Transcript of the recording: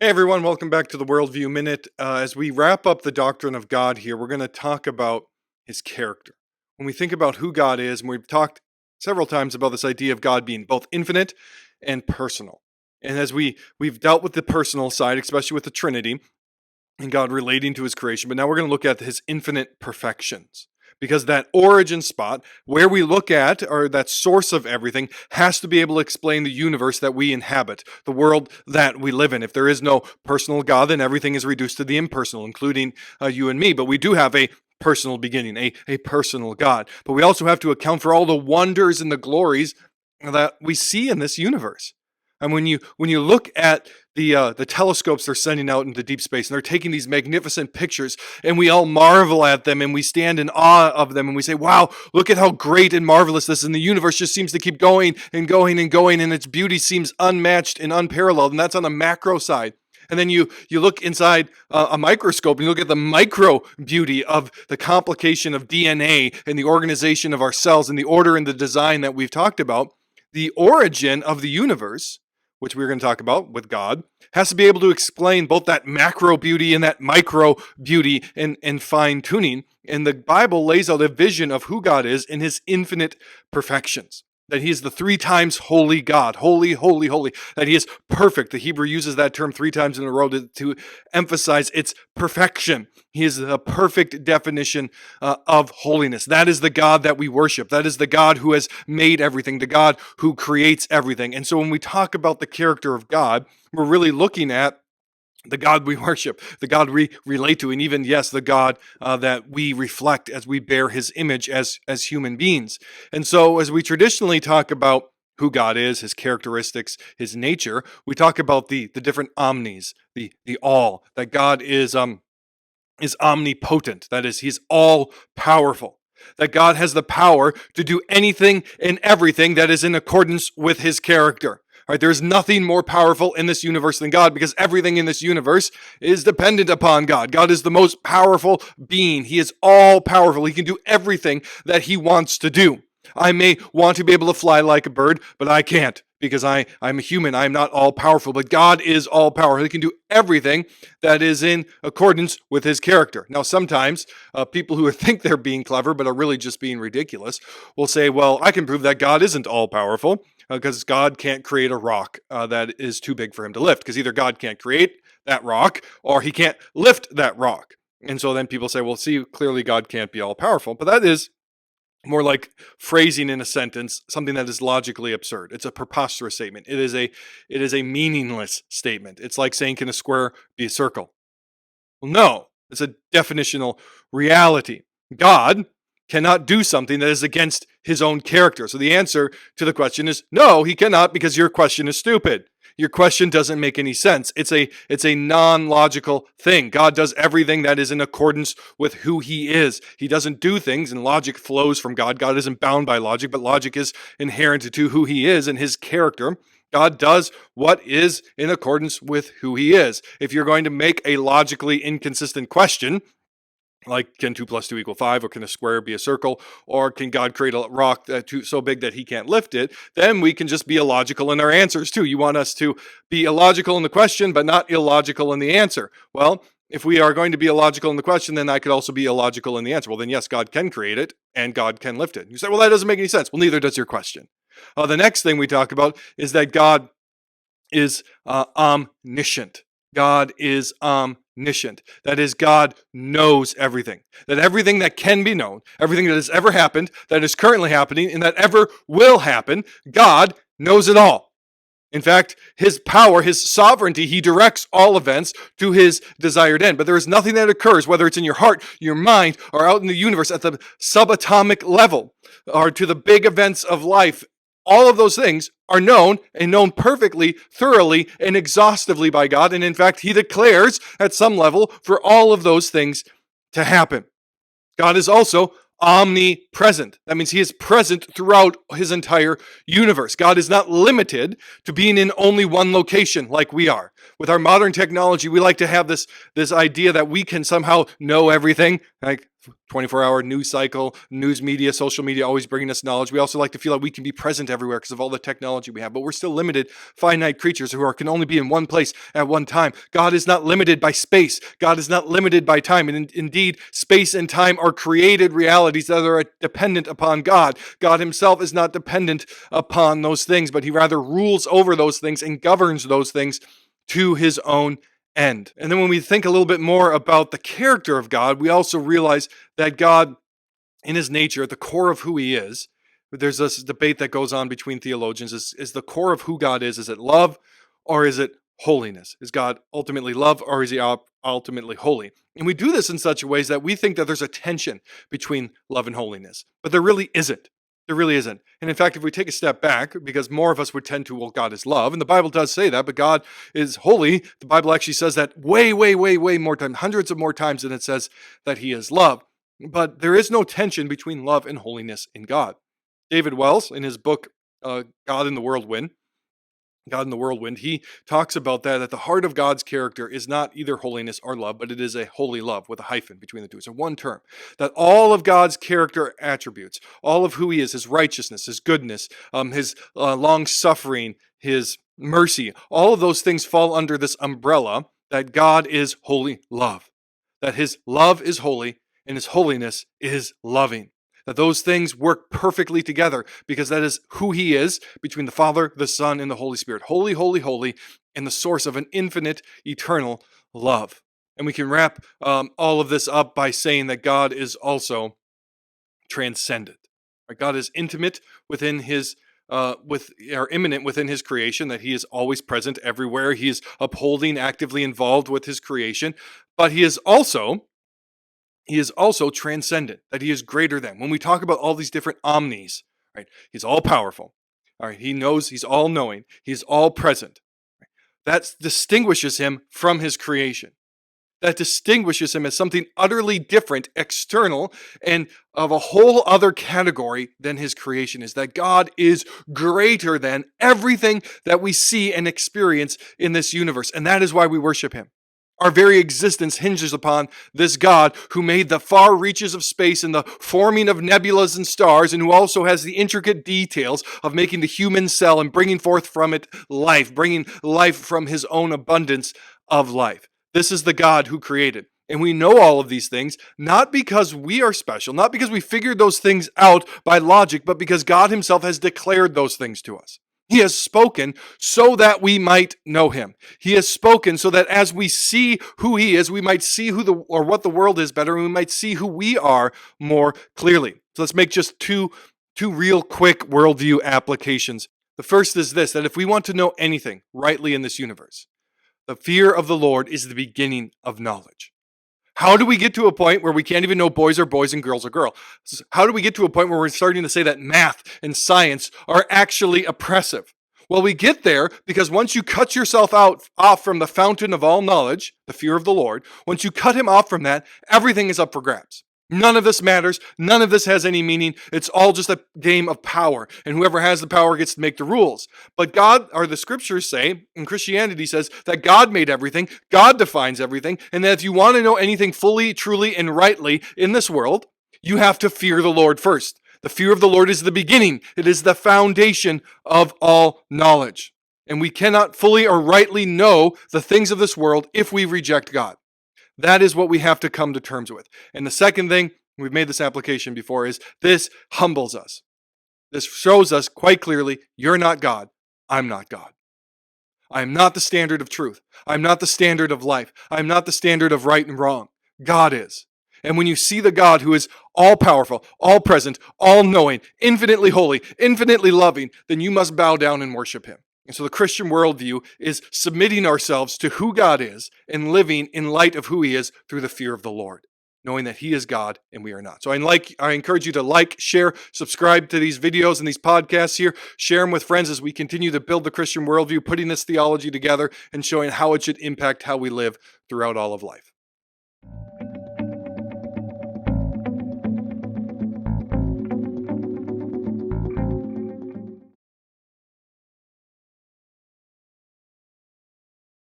Hey everyone, welcome back to the Worldview Minute. As we wrap up the doctrine of God here, we're going to talk about his character. When we think about who God is, and we've talked several times about this idea of God being both infinite and personal. And as we've dealt with the personal side, especially with the Trinity and God relating to his creation, but now we're going to look at his infinite perfections. Because that origin spot, where we look at, or that source of everything, has to be able to explain the universe that we inhabit, the world that we live in. If there is no personal God, then everything is reduced to the impersonal, including you and me. But we do have a personal beginning, a personal God. But we also have to account for all the wonders and the glories that we see in this universe. And when you look at the telescopes they're sending out into deep space, and they're taking these magnificent pictures, and we all marvel at them, and we stand in awe of them, and we say, wow, look at how great and marvelous this is. And the universe just seems to keep going and going and going, and its beauty seems unmatched and unparalleled. And that's on the macro side. And then you look inside a microscope and you look at the micro beauty of the complication of DNA and the organization of our cells and the order and the design that we've talked about. The origin of the universe, which we're going to talk about with God, has to be able to explain both that macro beauty and that micro beauty and fine tuning. And the Bible lays out a vision of who God is in his infinite perfections. That he is the three times holy God, holy, holy, holy, that he is perfect. The Hebrew uses that term three times in a row to emphasize its perfection. He is the perfect definition of holiness. That is the God that we worship. That is the God who has made everything, the God who creates everything. And so when we talk about the character of God, we're really looking at the God we worship, the God we relate to, and even, yes, the God that we reflect as we bear his image as human beings. And so as we traditionally talk about who God is, his characteristics, his nature, we talk about the different omnis, the all, that God is omnipotent. That is, he's all powerful. That God has the power to do anything and everything that is in accordance with his character. Right, there's nothing more powerful in this universe than God, because everything in this universe is dependent upon God. God is the most powerful being. He is all powerful. He can do everything that he wants to do. I may want to be able to fly like a bird, but I can't, because I'm a human. I'm not all powerful, but God is all powerful. He can do everything that is in accordance with his character. Now, sometimes people who think they're being clever, but are really just being ridiculous, will say, well, I can prove that God isn't all powerful, because God can't create a rock that is too big for him to lift, because either God can't create that rock or he can't lift that rock. And so then people say, well, see, clearly God can't be all powerful. But that is more like phrasing in a sentence something that is logically absurd. It's a preposterous statement. It is a meaningless statement. It's like saying, can a square be a circle? Well, no, it's a definitional reality. God cannot do something that is against his own character. So the answer to the question is no, he cannot, because your question is stupid. Your question doesn't make any sense. It's a non-logical thing. God does everything that is in accordance with who he is. He doesn't do things, and logic flows from God. God isn't bound by logic, but logic is inherent to who he is and his character. God does what is in accordance with who he is. If you're going to make a logically inconsistent question, like, can 2 plus 2 equal 5, or can a square be a circle, or can God create a rock so big that he can't lift it, then we can just be illogical in our answers too. You want us to be illogical in the question, but not illogical in the answer. Well, if we are going to be illogical in the question, then I could also be illogical in the answer. Well, then yes, God can create it, and God can lift it. You say, well, that doesn't make any sense. Well, neither does your question. The next thing we talk about is that God is omniscient. God is omniscient. That is, God knows everything. That everything that can be known, everything that has ever happened, that is currently happening, and that ever will happen, God knows it all. In fact, his power, his sovereignty, he directs all events to his desired end. But there is nothing that occurs, whether it's in your heart, your mind, or out in the universe at the subatomic level, or to the big events of life. All of those things are known, and known perfectly, thoroughly, and exhaustively by God. And in fact, he declares at some level for all of those things to happen. God is also omnipresent. That means he is present throughout his entire universe. God is not limited to being in only one location like we are, With our modern technology, we like to have this idea that we can somehow know everything, like 24-hour news cycle, news media, social media, always bringing us knowledge. We also like to feel like we can be present everywhere because of all the technology we have, but we're still limited, finite creatures can only be in one place at one time. God is not limited by space. God is not limited by time. And indeed, space and time are created realities that are dependent upon God. God himself is not dependent upon those things, but he rather rules over those things and governs those things to his own end. And then when we think a little bit more about the character of God, we also realize that God, in his nature, at the core of who he is, there's this debate that goes on between theologians, is the core of who God is it love or is it holiness? Is God ultimately love or is he ultimately holy? And we do this in such ways that we think that there's a tension between love and holiness, but there really isn't. There really isn't. And in fact, if we take a step back, because more of us would tend to, well, God is love, and the Bible does say that, but God is holy. The Bible actually says that way, way, way, way more times, hundreds of more times than it says that he is love. But there is no tension between love and holiness in God. David Wells, in his book, God in the Whirlwind, he talks about that at the heart of God's character is not either holiness or love, but it is a holy love with a hyphen between the two. It's a one term. That all of God's character attributes, all of who he is, his righteousness, his goodness, his long suffering, his mercy, all of those things fall under this umbrella that God is holy love. That his love is holy and his holiness is loving. That those things work perfectly together because that is who he is between the Father, the Son, and the Holy Spirit. Holy, holy, holy, and the source of an infinite, eternal love. And we can wrap all of this up by saying that God is also transcendent. Right? God is intimate within his immanent within his creation, that he is always present everywhere. He is upholding, actively involved with his creation, but he is also transcendent, that he is greater than. When we talk about all these different omnis, right? He's all powerful. All right, he knows, he's all knowing, he's all present. Right? That distinguishes him from his creation. That distinguishes him as something utterly different, external, and of a whole other category than his creation is. That God is greater than everything that we see and experience in this universe. And that is why we worship him. Our very existence hinges upon this God who made the far reaches of space and the forming of nebulas and stars, and who also has the intricate details of making the human cell and bringing forth from it life, bringing life from his own abundance of life. This is the God who created. And we know all of these things, not because we are special, not because we figured those things out by logic, but because God himself has declared those things to us. He has spoken so that we might know him. He has spoken so that as we see who he is, we might see what the world is better, and we might see who we are more clearly. So let's make just two real quick worldview applications. The first is this, that if we want to know anything rightly in this universe, the fear of the Lord is the beginning of knowledge. How do we get to a point where we can't even know boys are boys and girls are girls? How do we get to a point where we're starting to say that math and science are actually oppressive? Well, we get there because once you cut yourself off from the fountain of all knowledge, the fear of the Lord, once you cut him off from that, everything is up for grabs. None of this matters. None of this has any meaning. It's all just a game of power. And whoever has the power gets to make the rules. But God, or the scriptures say, and Christianity says, that God made everything, God defines everything, and that if you want to know anything fully, truly, and rightly in this world, you have to fear the Lord first. The fear of the Lord is the beginning. It is the foundation of all knowledge. And we cannot fully or rightly know the things of this world if we reject God. That is what we have to come to terms with. And the second thing, we've made this application before, is this humbles us. This shows us quite clearly, you're not God, I'm not God. I am not the standard of truth. I'm not the standard of life. I'm not the standard of right and wrong. God is. And when you see the God who is all powerful, all present, all knowing, infinitely holy, infinitely loving, then you must bow down and worship him. And so the Christian worldview is submitting ourselves to who God is and living in light of who he is through the fear of the Lord, knowing that he is God and we are not. So I encourage you to like, share, subscribe to these videos and these podcasts here. Share them with friends as we continue to build the Christian worldview, putting this theology together and showing how it should impact how we live throughout all of life.